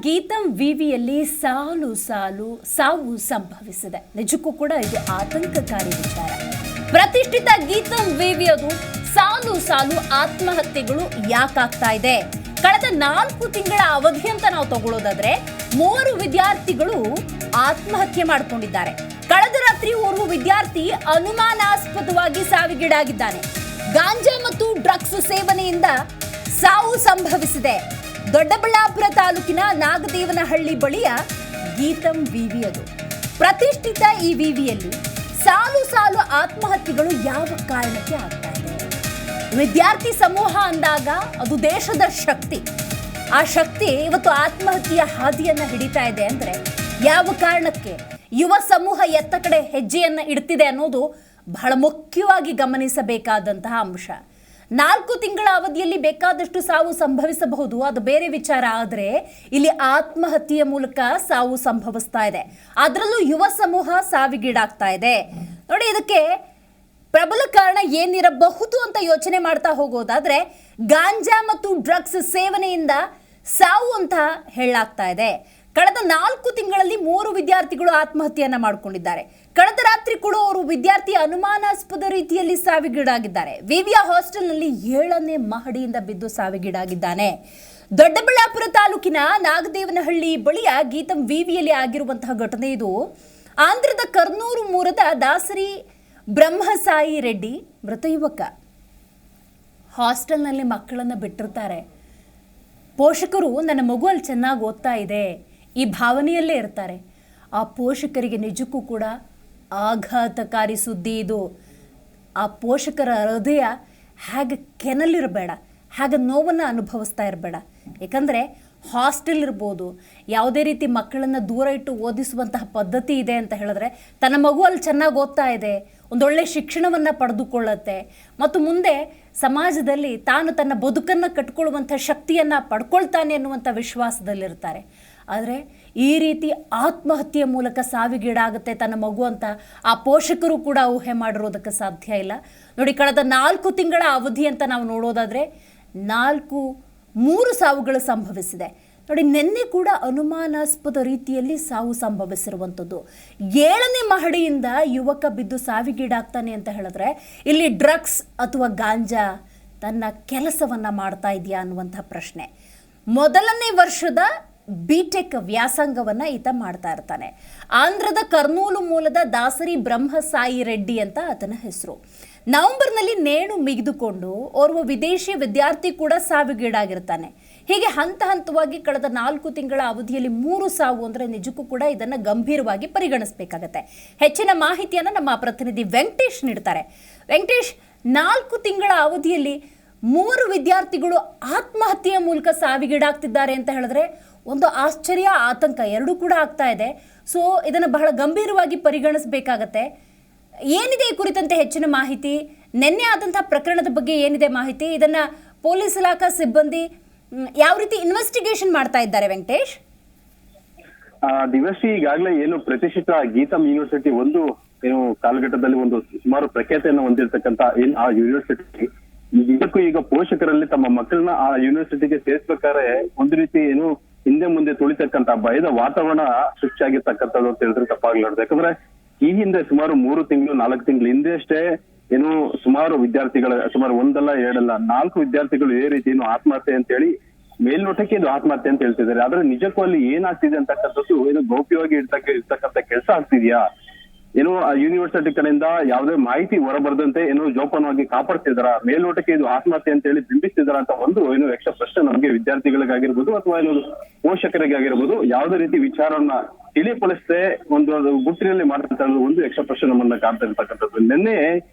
ಗೀತಂ ವಿವಿಯಲ್ಲಿ ಸಾಲು ಸಾಲು ಸಾವು ಸಂಭವಿಸಿದೆ. ನಿಜಕ್ಕೂ ಕೂಡ ಇದು ಆತಂಕಕಾರಿ ವಿಚಾರ. ಪ್ರತಿಷ್ಠಿತ ಗೀತಂ ವಿವಿಯದು ಸಾಲು ಸಾಲು ಆತ್ಮಹತ್ಯೆಗಳು ಯಾಕಾಗ್ತಾ ಇದೆ? ಕಳೆದ 4 ತಿಂಗಳ ಅವಧಿ ಅಂತ ನಾವು ತಗೊಳ್ಳೋದಾದ್ರೆ 3 ವಿದ್ಯಾರ್ಥಿಗಳು ಆತ್ಮಹತ್ಯೆ ಮಾಡಿಕೊಂಡಿದ್ದಾರೆ. ಕಳೆದ ರಾತ್ರಿ ಓರ್ವ ವಿದ್ಯಾರ್ಥಿ ಅನುಮಾನಾಸ್ಪದವಾಗಿ ಸಾವಿಗೀಡಾಗಿದ್ದಾನೆ. ಗಾಂಜಾ ಮತ್ತು ಡ್ರಗ್ಸ್ ಸೇವನೆಯಿಂದ ಸಾವು ಸಂಭವಿಸಿದೆ. ದೊಡ್ಡಬಳ್ಳಾಪುರ ತಾಲೂಕಿನ ನಾಗದೇವನಹಳ್ಳಿ ಬಳಿಯ ಗೀತಂ ವಿವಿಯದು. ಪ್ರತಿಷ್ಠಿತ ಈ ವಿವಿಯಲ್ಲಿ ಸಾಲು ಸಾಲು ಆತ್ಮಹತ್ಯೆಗಳು ಯಾವ ಕಾರಣಕ್ಕೆ ಆಗ್ತಾ ಇದೆ? ವಿದ್ಯಾರ್ಥಿ ಸಮೂಹ ಅಂದಾಗ ಅದು ದೇಶದ ಶಕ್ತಿ. ಆ ಶಕ್ತಿ ಇವತ್ತು ಆತ್ಮಹತ್ಯೆಯ ಹಾದಿಯನ್ನ ಹಿಡಿತಾ ಇದೆ ಅಂದ್ರೆ ಯಾವ ಕಾರಣಕ್ಕೆ? ಯುವ ಸಮೂಹ ಎತ್ತ ಕಡೆ ಹೆಜ್ಜೆಯನ್ನ ಇಡ್ತಿದೆ ಅನ್ನೋದು ಬಹಳ ಮುಖ್ಯವಾಗಿ ಗಮನಿಸಬೇಕಾದಂತಹ ಅಂಶ. 4 ತಿಂಗಳ ಅವಧಿಯಲ್ಲಿ ಬೇಕಾದಷ್ಟು ಸಾವು ಸಂಭವಿಸಬಹುದು, ಅದು ಬೇರೆ ವಿಚಾರ. ಆದರೆ ಇಲ್ಲಿ ಆತ್ಮಹತ್ಯೆಯ ಮೂಲಕ ಸಾವು ಸಂಭವಿಸ್ತಾ ಇದೆ. ಅದರಲ್ಲೂ ಯುವ ಸಮೂಹ ಸಾವಿಗೀಡಾಗ್ತಾ ಇದೆ. ನೋಡಿ, ಇದಕ್ಕೆ ಪ್ರಬಲ ಕಾರಣ ಏನಿರಬಹುದು ಅಂತ ಯೋಚನೆ ಮಾಡ್ತಾ ಹೋಗೋದಾದ್ರೆ ಗಾಂಜಾ ಮತ್ತು ಡ್ರಗ್ಸ್ ಸೇವನೆಯಿಂದ ಸಾವು ಅಂತ ಹೇಳಲಾಗ್ತಾ ಇದೆ. ಕಳೆದ 4 ತಿಂಗಳಲ್ಲಿ 3 ವಿದ್ಯಾರ್ಥಿಗಳು ಆತ್ಮಹತ್ಯೆಯನ್ನ ಮಾಡಿಕೊಂಡಿದ್ದಾರೆ. ಕಳೆದ ರಾತ್ರಿ ಕೂಡ ಅವರು ವಿದ್ಯಾರ್ಥಿ ಅನುಮಾನಾಸ್ಪದ ರೀತಿಯಲ್ಲಿ ಸಾವಿಗೀಡಾಗಿದ್ದಾರೆ. ವಿವಿಯ ಹಾಸ್ಟೆಲ್ನಲ್ಲಿ 7ನೇ ಮಹಡಿಯಿಂದ ಬಿದ್ದು ಸಾವಿಗೀಡಾಗಿದ್ದಾನೆ. ದೊಡ್ಡಬಳ್ಳಾಪುರ ತಾಲೂಕಿನ ನಾಗದೇವನಹಳ್ಳಿ ಬಳಿಯ ಗೀತಂ ವಿವಿಯಲ್ಲಿ ಆಗಿರುವಂತಹ ಘಟನೆ ಇದು. ಆಂಧ್ರದ ಕರ್ನೂರು ಮೂಲದ ದಾಸರಿ ಬ್ರಹ್ಮಸಾಯಿ ರೆಡ್ಡಿ ಮೃತ ಯುವಕ. ಹಾಸ್ಟೆಲ್ನಲ್ಲಿ ಮಕ್ಕಳನ್ನು ಬಿಟ್ಟಿರ್ತಾರೆ. ಪೋಷಕರು ನನ್ನ ಮಗು ಅಲ್ಲಿ ಚೆನ್ನಾಗಿ ಓದ್ತಾ ಇದೆ ಈ ಭಾವನೆಯಲ್ಲೇ ಇರ್ತಾರೆ. ಆ ಪೋಷಕರಿಗೆ ನಿಜಕ್ಕೂ ಕೂಡ ಆಘಾತಕಾರಿ ಸುದ್ದಿ ಇದು. ಆ ಪೋಷಕರ ಹೃದಯ ಹಾಗೆ ಕೆನಲಿರಬೇಡ, ಹಾಗೆ ನೋವನ್ನು ಅನುಭವಿಸ್ತಾ ಇರಬೇಡ. ಯಾಕಂದರೆ ಹಾಸ್ಟೆಲ್ ಇರ್ಬೋದು, ಯಾವುದೇ ರೀತಿ ಮಕ್ಕಳನ್ನು ದೂರ ಇಟ್ಟು ಓದಿಸುವಂತಹ ಪದ್ಧತಿ ಇದೆ ಅಂತ ಹೇಳಿದ್ರೆ ತನ್ನ ಮಗು ಅಲ್ಲಿ ಚೆನ್ನಾಗಿ ಓದ್ತಾ ಇದೆ, ಒಂದೊಳ್ಳೆ ಶಿಕ್ಷಣವನ್ನು ಪಡೆದುಕೊಳ್ಳುತ್ತೆ ಮತ್ತು ಮುಂದೆ ಸಮಾಜದಲ್ಲಿ ತಾನು ತನ್ನ ಬದುಕನ್ನು ಕಟ್ಕೊಳ್ಳುವಂಥ ಶಕ್ತಿಯನ್ನು ಪಡ್ಕೊಳ್ತಾನೆ ಅನ್ನುವಂಥ ವಿಶ್ವಾಸದಲ್ಲಿರ್ತಾರೆ. ಆದರೆ ಈ ರೀತಿ ಆತ್ಮಹತ್ಯೆಯ ಮೂಲಕ ಸಾವಿಗೀಡಾಗುತ್ತೆ ತನ್ನ ಮಗು ಅಂತ ಆ ಪೋಷಕರು ಕೂಡ ಊಹೆ ಮಾಡಿರೋದಕ್ಕೆ ಸಾಧ್ಯ ಇಲ್ಲ. ನೋಡಿ, ಕಳೆದ 4 ತಿಂಗಳ ಅವಧಿ ಅಂತ ನಾವು ನೋಡೋದಾದರೆ 3 ಸಾವುಗಳು ಸಂಭವಿಸಿದೆ. ನೋಡಿ, ನಿನ್ನೆ ಕೂಡ ಅನುಮಾನಾಸ್ಪದ ರೀತಿಯಲ್ಲಿ ಸಾವು ಸಂಭವಿಸಿರುವಂಥದ್ದು. 7ನೇ ಮಹಡಿಯಿಂದ ಯುವಕ ಬಿದ್ದು ಸಾವಿಗೀಡಾಗ್ತಾನೆ ಅಂತ ಹೇಳಿದ್ರೆ ಇಲ್ಲಿ ಡ್ರಗ್ಸ್ ಅಥವಾ ಗಾಂಜಾ ತನ್ನ ಕೆಲಸವನ್ನು ಮಾಡ್ತಾ ಇದೆಯಾ ಅನ್ನುವಂಥ ಪ್ರಶ್ನೆ. ಮೊದಲನೇ ವರ್ಷದ ಬಿಟೆಕ್ ವ್ಯಾಸಂಗವನ್ನು ಈತ ಮಾಡ್ತಾ ಇರ್ತಾನೆ. ಆಂಧ್ರದ ಕರ್ನೂಲು ಮೂಲದ ದಾಸರಿ ಬ್ರಹ್ಮಸಾಯಿ ರೆಡ್ಡಿ ಅಂತ ಆತನ ಹೆಸರು. ನವೆಂಬರ್ನಲ್ಲಿ ನೇಣು ಮಿಗಿದುಕೊಂಡು ಓರ್ವ ವಿದೇಶಿ ವಿದ್ಯಾರ್ಥಿ ಕೂಡ ಸಾವಿಗೀಡಾಗಿರ್ತಾನೆ. ಹೀಗೆ ಹಂತ ಹಂತವಾಗಿ ಕಳೆದ 4 ತಿಂಗಳ ಅವಧಿಯಲ್ಲಿ 3 ಸಾವು ಅಂದರೆ ನಿಜಕ್ಕೂ ಕೂಡ ಇದನ್ನು ಗಂಭೀರವಾಗಿ ಪರಿಗಣಿಸಬೇಕಾಗತ್ತೆ. ಹೆಚ್ಚಿನ ಮಾಹಿತಿಯನ್ನು ನಮ್ಮ ಪ್ರತಿನಿಧಿ ವೆಂಕಟೇಶ್ ನೀಡ್ತಾರೆ. ವೆಂಕಟೇಶ್, 4 ತಿಂಗಳ ಅವಧಿಯಲ್ಲಿ 3 ವಿದ್ಯಾರ್ಥಿಗಳು ಆತ್ಮಹತ್ಯೆಯ ಮೂಲಕ ಸಾವಿಗೀಡಾಗ್ತಿದ್ದಾರೆ ಅಂತ ಹೇಳಿದ್ರೆ ಒಂದು ಆಶ್ಚರ್ಯ, ಆತಂಕ ಎರಡೂ ಕೂಡ ಆಗ್ತಾ ಇದೆ. ಸೊ ಇದನ್ನು ಬಹಳ ಗಂಭೀರವಾಗಿ ಪರಿಗಣಿಸಬೇಕಾಗತ್ತೆ. ಏನಿದೆ ಈ ಕುರಿತಂತೆ ಹೆಚ್ಚಿನ ಮಾಹಿತಿ? ನಿನ್ನೆ ಆದಂತಹ ಪ್ರಕರಣದ ಬಗ್ಗೆ ಏನಿದೆ ಮಾಹಿತಿ? ಇದನ್ನ ಪೊಲೀಸ್ ಇಲಾಖಾ ಸಿಬ್ಬಂದಿ ಯಾವ ರೀತಿ ಇನ್ವೆಸ್ಟಿಗೇಷನ್ ಮಾಡ್ತಾ ಇದ್ದಾರೆ ವೆಂಕಟೇಶ್? ದಿವಸಿ ಈಗಾಗಲೇ ಏನು ಪ್ರತಿಷ್ಠಿತ ಗೀತಂ ಯೂನಿವರ್ಸಿಟಿ ಒಂದು ಏನು ಕಾಲಘಟ್ಟದಲ್ಲಿ ಒಂದು ಸುಮಾರು ಪ್ರಖ್ಯಾತಿಯನ್ನು ಹೊಂದಿರತಕ್ಕಂತ ಏನ್ ಆ ಯೂನಿವರ್ಸಿಟಿ ಇದಕ್ಕೂ ಈಗ ಪೋಷಕರಲ್ಲಿ ತಮ್ಮ ಮಕ್ಕಳನ್ನ ಆ ಯೂನಿವರ್ಸಿಟಿಗೆ ಸೇರ್ಸ್ಬೇಕಾದ್ರೆ ಒಂದು ರೀತಿ ಏನು ಹಿಂದೆ ಮುಂದೆ ತುಳಿತಕ್ಕಂತ ಭಯದ ವಾತಾವರಣ ಸೃಷ್ಟಿಯಾಗಿರ್ತಕ್ಕಂಥದ್ದು ಅಂತ ಹೇಳಿದ್ರೆ ತಪ್ಪಾಗ್ಲಾರ್ದು. ಯಾಕಂದ್ರೆ ಈ ಹಿಂದೆ ಸುಮಾರು 3 ತಿಂಗಳು 4 ತಿಂಗಳು ಹಿಂದೆ ಅಷ್ಟೇ ಏನು ಸುಮಾರು ವಿದ್ಯಾರ್ಥಿಗಳ ಸುಮಾರು 1 ಅಲ್ಲ 2 ಅಲ್ಲ 4 ವಿದ್ಯಾರ್ಥಿಗಳು ಇದೇ ರೀತಿ ಏನು ಆತ್ಮಹತ್ಯೆ ಅಂತ ಹೇಳಿ ಮೇಲ್ನೋಟಕ್ಕೆ ಇದು ಆತ್ಮಹತ್ಯೆ ಅಂತ ಹೇಳ್ತಿದ್ದಾರೆ. ಆದ್ರೆ ನಿಜಕ್ಕೂ ಅಲ್ಲಿ ಏನಾಗ್ತಿದೆ ಅಂತಕ್ಕಂಥದ್ದು ಏನು ಗೌಪ್ಯವಾಗಿ ಇರ್ತಕ್ಕಂಥ ಕೆಲಸ ಆಗ್ತಿದ್ಯಾ, ಏನು ಆ ಯೂನಿವರ್ಸಿಟಿ ಕಡೆಯಿಂದ ಯಾವುದೇ ಮಾಹಿತಿ ಹೊರಬರದಂತೆ ಏನು ಜೋಪಾನವಾಗಿ ಕಾಪಾಡ್ತಿದಾರ, ಮೇಲ್ನೋಟಕ್ಕೆ ಇದು ಆತ್ಮಹತ್ಯೆ ಅಂತ ಹೇಳಿ ಬಿಂಬಿಸ್ತಿದಾರ ಅಂತ ಒಂದು ಏನು ಯಕ್ಷ ಪ್ರಶ್ನೆ ನಮಗೆ ವಿದ್ಯಾರ್ಥಿಗಳಿಗಾಗಿರ್ಬೋದು ಅಥವಾ ಏನು ಪೋಷಕರಿಗಾಗಿರ್ಬೋದು ಯಾವುದೇ ರೀತಿ ವಿಚಾರವನ್ನ ತಿಳಿಪಡಿಸದೆ ಒಂದು ಗುಟ್ಟಿನಲ್ಲಿ ಮಾಡ್ತಕ್ಕಂಥ ಒಂದು ಯಕ್ಷ ಪ್ರಶ್ನೆ ನಮ್ಮನ್ನ ಕಾಡ್ತಾ ಇರ್ತಕ್ಕಂಥದ್ದು. ನಿನ್ನೆ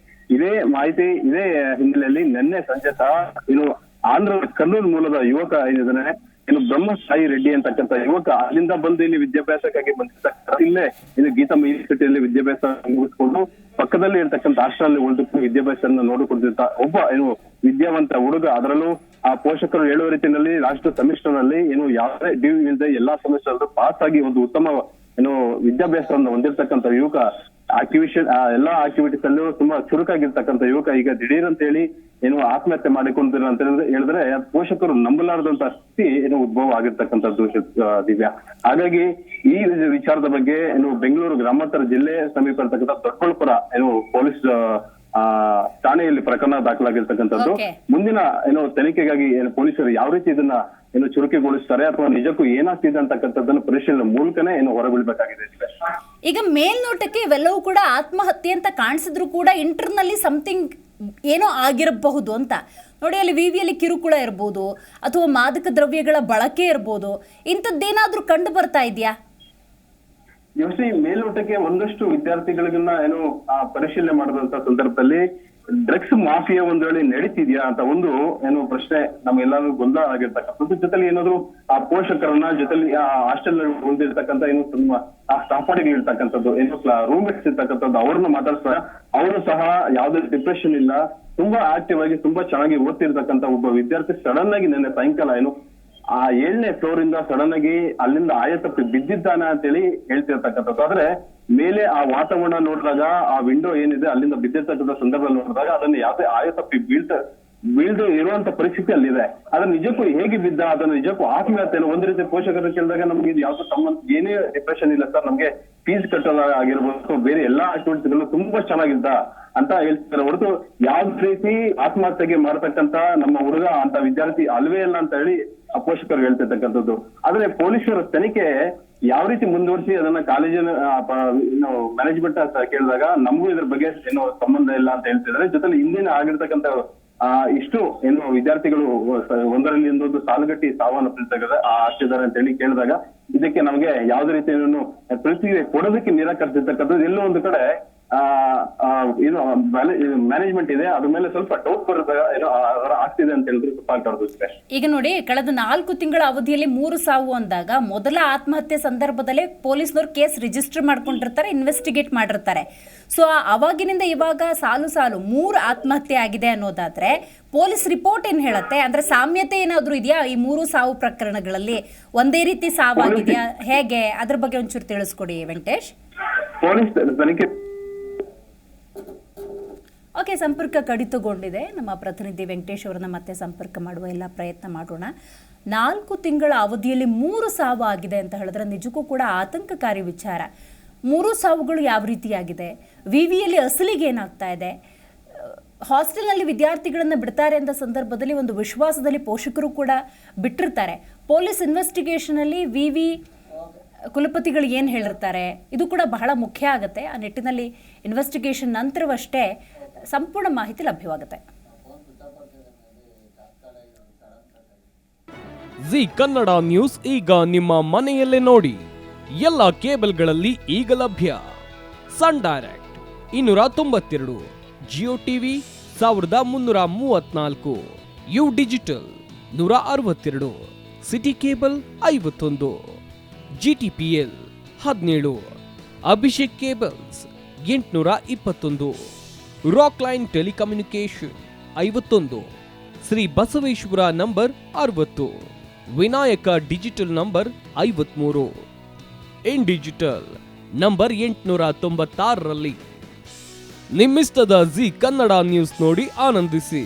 ಇದೇ ಮಾಹಿತಿ ಇದೇ ಹಿನ್ನೆಲೆಯಲ್ಲಿ ನಿನ್ನೆ ಸಂಜೆ ಸಹ ಏನು ಆಂಧ್ರದ ಕರ್ನೂಲು ಮೂಲದ ಯುವಕ ಏನಿದ್ದಾನೆ ಏನು ಬ್ರಹ್ಮಸಾಯಿ ರೆಡ್ಡಿ ಅಂತಕ್ಕಂಥ ಯುವಕ ಅಲ್ಲಿಂದ ಬಂದು ಇಲ್ಲಿ ವಿದ್ಯಾಭ್ಯಾಸಕ್ಕಾಗಿ ಬಂದಿರ್ತಕ್ಕಂಥ ಇಲ್ಲೇ ಇದು ಗೀತಂ ಯೂನಿವರ್ಸಿಟಿಯಲ್ಲಿ ವಿದ್ಯಾಭ್ಯಾಸ ಮುಗಿಸ್ಕೊಂಡು ಪಕ್ಕದಲ್ಲಿ ಇರ್ತಕ್ಕಂಥ ಹಾಸ್ಟೆಲ್ ಉಳಿದುಕೊಂಡು ವಿದ್ಯಾಭ್ಯಾಸನ ನೋಡಿಕೊಡ್ತಿರ್ತ ಒಬ್ಬ ಏನು ವಿದ್ಯಾವಂತ ಹುಡುಗ. ಅದರಲ್ಲೂ ಆ ಪೋಷಕರು ಹೇಳುವ ರೀತಿಯಲ್ಲಿ ಲಾಸ್ಟ್ ಸೆಮಿಸ್ಟರ್ ನಲ್ಲಿ ಏನು ಯಾವುದೇ ಡ್ಯೂ ಇಲ್ಲದೆ ಎಲ್ಲಾ ಸೆಮಿಸ್ಟರ್ ಪಾಸ್ ಆಗಿ ಒಂದು ಉತ್ತಮ ಏನು ವಿದ್ಯಾಭ್ಯಾಸವನ್ನು ಹೊಂದಿರತಕ್ಕಂಥ ಯುವಕ ಎಲ್ಲಾ ಆಕ್ಟಿವಿಟೀಸ್ ಅಲ್ಲೂ ತುಂಬಾ ಚುರುಕಾಗಿರ್ತಕ್ಕಂಥ ಯುವಕ ಈಗ ದಿಢೀರ್ ಅಂತ ಹೇಳಿ ಏನು ಆತ್ಮಹತ್ಯೆ ಮಾಡಿಕೊಂಡಿರ ಅಂತ ಹೇಳಿದ್ರೆ ಪೋಷಕರು ನಂಬಲಾರದಂತ ಸ್ಥಿತಿ ಏನು ಉದ್ಭವ ಆಗಿರ್ತಕ್ಕಂಥದ್ದು ದಿವ್ಯಾ. ಹಾಗಾಗಿ ಈ ವಿಚಾರದ ಬಗ್ಗೆ ಏನು ಬೆಂಗಳೂರು ಗ್ರಾಮಾಂತರ ಜಿಲ್ಲೆ ಸಮೀಪ ಇರ್ತಕ್ಕಂಥ ದೊಡ್ಡಬಳ್ಳಾಪುರ ಏನು ಪೊಲೀಸ್ ಠಾಣೆಯಲ್ಲಿ ಪ್ರಕರಣ ದಾಖಲಾಗಿರ್ತಕ್ಕಂಥದ್ದು. ಮುಂದಿನ ಏನು ತನಿಖೆಗಾಗಿ ಏನು ಪೊಲೀಸರು ಯಾವ ರೀತಿ ಇದನ್ನ ಏನು ಚುರುಕುಗೊಳಿಸ್ತಾರೆ ಅಥವಾ ನಿಜಕ್ಕೂ ಏನಾಗ್ತಿದೆ ಅಂತಕ್ಕಂಥದ್ದನ್ನು ಪರಿಶೀಲನೆ ಮೂಲಕನೇ ಏನು ಹೊರಬೀಳ್ಬೇಕಾಗಿದೆ. ಈಗ ಮೇಲ್ನೋಟಕ್ಕೆ ಇವೆಲ್ಲವೂ ಕೂಡ ಆತ್ಮಹತ್ಯೆ ಅಂತ ಕಾಣಿಸಿದ್ರು ಕೂಡ ಇಂಟರ್ನಲ್ಲಿ ಸಮಥಿಂಗ್ ಏನೋ ಆಗಿರಬಹುದು ಅಂತ ನೋಡಿ. ಅಲ್ಲಿ ವಿವಿಯಲ್ಲಿ ಕಿರುಕುಳ ಇರ್ಬೋದು ಅಥವಾ ಮಾದಕ ದ್ರವ್ಯಗಳ ಬಳಕೆ ಇರ್ಬೋದು, ಇಂಥದ್ದೇನಾದ್ರೂ ಕಂಡು ಬರ್ತಾ ಇದೆಯಾ? ಮೇಲ್ನೋಟಕ್ಕೆ ಒಂದಷ್ಟು ವಿದ್ಯಾರ್ಥಿಗಳಿಗನ್ನ ಏನು ಪರಿಶೀಲನೆ ಮಾಡಿದಂತ ಸಂದರ್ಭದಲ್ಲಿ ಡ್ರಗ್ಸ್ ಮಾಫಿಯಾ ಒಂದ್ ವೇಳೆ ನಡೀತಿದ್ಯಾ ಅಂತ ಒಂದು ಏನು ಪ್ರಶ್ನೆ ನಮ್ಗೆಲ್ಲರೂ ಗೊಂದಲ ಆಗಿರ್ತಕ್ಕಂಥದ್ದು. ಜೊತೆಲಿ ಏನಾದ್ರು ಆ ಪೋಷಕರನ್ನ ಜೊತೆಲಿ ಹಾಸ್ಟೆಲ್ ಹೊಂದಿರ್ತಕ್ಕಂಥ ಏನು ಸಹಪಾಠಿಗಳು ಇರ್ತಕ್ಕಂಥದ್ದು, ಏನು ರೂಮ್ಮೇಟ್ಸ್ ಇರ್ತಕ್ಕಂಥದ್ದು, ಅವ್ರನ್ನ ಮಾತಾಡ್ತಾರೆ. ಅವರು ಸಹ ಯಾವ್ದೇ ಡಿಪ್ರೆಷನ್ ಇಲ್ಲ, ತುಂಬಾ ಆಕ್ಟಿವ್ ಆಗಿ ತುಂಬಾ ಚೆನ್ನಾಗಿ ಓದ್ತಿರ್ತಕ್ಕಂಥ ಒಬ್ಬ ವಿದ್ಯಾರ್ಥಿ ಸಡನ್ ಆಗಿ ನಿನ್ನೆ ಸಾಯಂಕಾಲ ಏನು ಆ 7ನೇ ಫ್ಲೋರ್ ಇಂದ ಸಡನ್ ಆಗಿ ಅಲ್ಲಿಂದ ಆಯತಪ್ಪಿ ಬಿದ್ದಿದ್ದಾನೆ ಅಂತೇಳಿ ಹೇಳ್ತಿರ್ತಕ್ಕಂಥದ್ದು. ಆದ್ರೆ ಮೇಲೆ ಆ ವಾತಾವರಣ ನೋಡಿದಾಗ, ಆ ವಿಂಡೋ ಏನಿದೆ ಅಲ್ಲಿಂದ ಬಿದ್ದಿರ್ತಕ್ಕಂಥ ಸಂದರ್ಭದಲ್ಲಿ ನೋಡಿದಾಗ ಅದನ್ನ ಯಾವ್ದೇ ಆಯತಪ್ಪಿ ಬೀಳ್ದು ಇರುವಂತ ಪರಿಸ್ಥಿತಿ ಅಲ್ಲಿದೆ. ಆದ್ರೆ ನಿಜಕ್ಕೂ ಹೇಗೆ ಬಿದ್ದ, ಅದನ್ನ ನಿಜಕ್ಕೂ ಆತ್ಮಹತ್ಯೆ ಒಂದ್ ರೀತಿ ಪೋಷಕರು ಕೇಳಿದಾಗ ನಮ್ಗೆ ಇದು ಯಾವ್ದು ಸಂಬಂಧ ಏನೇ ಡಿಪ್ರೆಷನ್ ಇಲ್ಲ ಸರ್, ನಮ್ಗೆ ಫೀಸ್ ಕಟ್ಟೋದ ಆಗಿರ್ಬೋದು, ಬೇರೆ ಎಲ್ಲಾ ಆಕ್ಟಿವಿಟೀಸ್ಗಳು ತುಂಬಾ ಚೆನ್ನಾಗಿದ್ದ ಅಂತ ಹೇಳ್ತಾರೆ. ಹೊರತು ಯಾವ್ದು ರೀತಿ ಆತ್ಮಹತ್ಯೆಗೆ ಮಾಡತಕ್ಕಂತ ನಮ್ಮ ಹುಡುಗ ಅಂತ ವಿದ್ಯಾರ್ಥಿ ಅಲ್ವೇ ಇಲ್ಲ ಅಂತ ಹೇಳಿ ಆ ಪೋಷಕರು ಹೇಳ್ತಿರ್ತಕ್ಕಂಥದ್ದು. ಆದ್ರೆ ಪೊಲೀಸರ ತನಿಖೆ ಯಾವ ರೀತಿ ಮುಂದುವರಿಸಿ ಅದನ್ನ ಕಾಲೇಜಿನ ಮ್ಯಾನೇಜ್ಮೆಂಟ್ ಅಂತ ಕೇಳಿದಾಗ ನಮಗೂ ಇದ್ರ ಬಗ್ಗೆ ಏನೋ ಸಂಬಂಧ ಇಲ್ಲ ಅಂತ ಹೇಳ್ತಿದ್ದಾರೆ. ಜೊತೆಲಿ ಹಿಂದಿನ ಆಗಿರ್ತಕ್ಕಂಥ ಇಷ್ಟು ಏನು ವಿದ್ಯಾರ್ಥಿಗಳು ಒಂದರಲ್ಲಿ ಒಂದು ಸಾಲುಗಟ್ಟಿ ಸಾವನ್ನಪ್ಪಿರ್ತಕ್ಕಂಥ ಆಗ್ತಿದ್ದಾರೆ ಅಂತ ಹೇಳಿ ಕೇಳಿದಾಗ ಇದಕ್ಕೆ ನಮ್ಗೆ ಯಾವ್ದೇ ರೀತಿ ಪ್ರತಿಕ್ರಿಯೆ ಕೊಡೋದಕ್ಕೆ ನಿರಾಕರಿಸಿರ್ತಕ್ಕಂಥದ್ದು. ಎಲ್ಲೋ ಒಂದು ಕಡೆ ಏನು ಮ್ಯಾನೇಜ್ಮೆಂಟ್ ಇದೆ, ಅದ್ರ ಮೇಲೆ ಸ್ವಲ್ಪ ಡೌಟ್ ಬರುತ್ತೆ, ಏನೋ ಆಗ್ತಿದೆ ಅಂತ ಹೇಳಿದ್ರೆ ಸ್ವಲ್ಪ. ಈಗ ನೋಡಿ, ಕಳೆದ 4 ತಿಂಗಳ ಅವಧಿಯಲ್ಲಿ 3 ಸಾವು ಅಂದಾಗ ಮೊದಲ ಆತ್ಮಹತ್ಯೆ ಸಂದರ್ಭದಲ್ಲೇ ಪೊಲೀಸ್ನವ್ರು ಕೇಸ್ ರಿಜಿಸ್ಟರ್ ಮಾಡ್ಕೊಂಡಿರ್ತಾರೆ, ಇನ್ವೆಸ್ಟಿಗೇಟ್ ಮಾಡಿರ್ತಾರೆ. ಸೊ ಅವಾಗಿನಿಂದ ಇವಾಗ ಸಾಲು 3 ಆತ್ಮಹತ್ಯೆ ಆಗಿದೆ ಅನ್ನೋದಾದ್ರೆ ಪೊಲೀಸ್ ರಿಪೋರ್ಟ್ ಏನ್ ಹೇಳುತ್ತೆ? ಅಂದ್ರೆ ಸಾಮ್ಯತೆ ಏನಾದ್ರೂ ಇದೆಯಾ ಈ 3 ಸಾವು ಪ್ರಕರಣಗಳಲ್ಲಿ? ಒಂದೇ ರೀತಿ ಸಾವಾಗಿದೆಯಾ, ಹೇಗೆ? ಅದ್ರ ಬಗ್ಗೆ ಒಂಚೂರು ತಿಳಿಸ್ಕೊಡಿ ವೆಂಕಟೇಶ್. ಓಕೆ, ಸಂಪರ್ಕ ಕಡಿತಗೊಂಡಿದೆ. ನಮ್ಮ ಪ್ರತಿನಿಧಿ ವೆಂಕಟೇಶ್ ಅವರನ್ನ ಮತ್ತೆ ಸಂಪರ್ಕ ಮಾಡುವ ಎಲ್ಲ ಪ್ರಯತ್ನ ಮಾಡೋಣ. 4 ತಿಂಗಳ ಅವಧಿಯಲ್ಲಿ 3 ಸಾವು ಆಗಿದೆ ಅಂತ ಹೇಳಿದ್ರೆ ನಿಜಕ್ಕೂ ಕೂಡ ಆತಂಕಕಾರಿ ವಿಚಾರ. 3 ಸಾವುಗಳು ಯಾವ ರೀತಿಯಾಗಿದೆ? ವಿವಿಯಲ್ಲಿ ಅಸಲಿಗೆ ಏನಾಗ್ತಾ ಇದೆ? ಹಾಸ್ಟೆಲ್ನಲ್ಲಿ ವಿದ್ಯಾರ್ಥಿಗಳನ್ನು ಬಿಡ್ತಾರೆ ಅಂತ ಸಂದರ್ಭದಲ್ಲಿ ಒಂದು ವಿಶ್ವಾಸದಲ್ಲಿ ಪೋಷಕರು ಕೂಡ ಬಿಟ್ಟಿರ್ತಾರೆ. ಪೊಲೀಸ್ ಇನ್ವೆಸ್ಟಿಗೇಷನಲ್ಲಿ ವಿವಿ ಕುಲಪತಿಗಳು ಏನು ಹೇಳಿರ್ತಾರೆ ಇದು ಕೂಡ ಬಹಳ ಮುಖ್ಯ ಆಗುತ್ತೆ. ಆ ನಿಟ್ಟಿನಲ್ಲಿ ಇನ್ವೆಸ್ಟಿಗೇಷನ್ ನಂತರವಷ್ಟೇ ಸಂಪೂರ್ಣ ಮಾಹಿತಿ ಲಭ್ಯವಾಗುತ್ತೆ. ಜಿ ಕನ್ನಡ ನ್ಯೂಸ್ ಈಗ ನಿಮ್ಮ ಮನೆಯಲ್ಲೇ ನೋಡಿ. ಎಲ್ಲ ಕೇಬಲ್ಗಳಲ್ಲಿ ಈಗ ಲಭ್ಯ. Sun Direct 292, Jio TV 1334, U digital 162, city cable 51, GTPL 17, Abhishek cables 821, Rockline telecommunication 51, Shri Basaveshwara number 60, Vinayaka digital number 53, in digital number 896ರಲ್ಲಿ. ನಿಮ್ಮಿಸ್ತದ ಜಿ ಕನ್ನಡ ನ್ಯೂಸ್ ನೋಡಿ ಆನಂದಿಸಿ.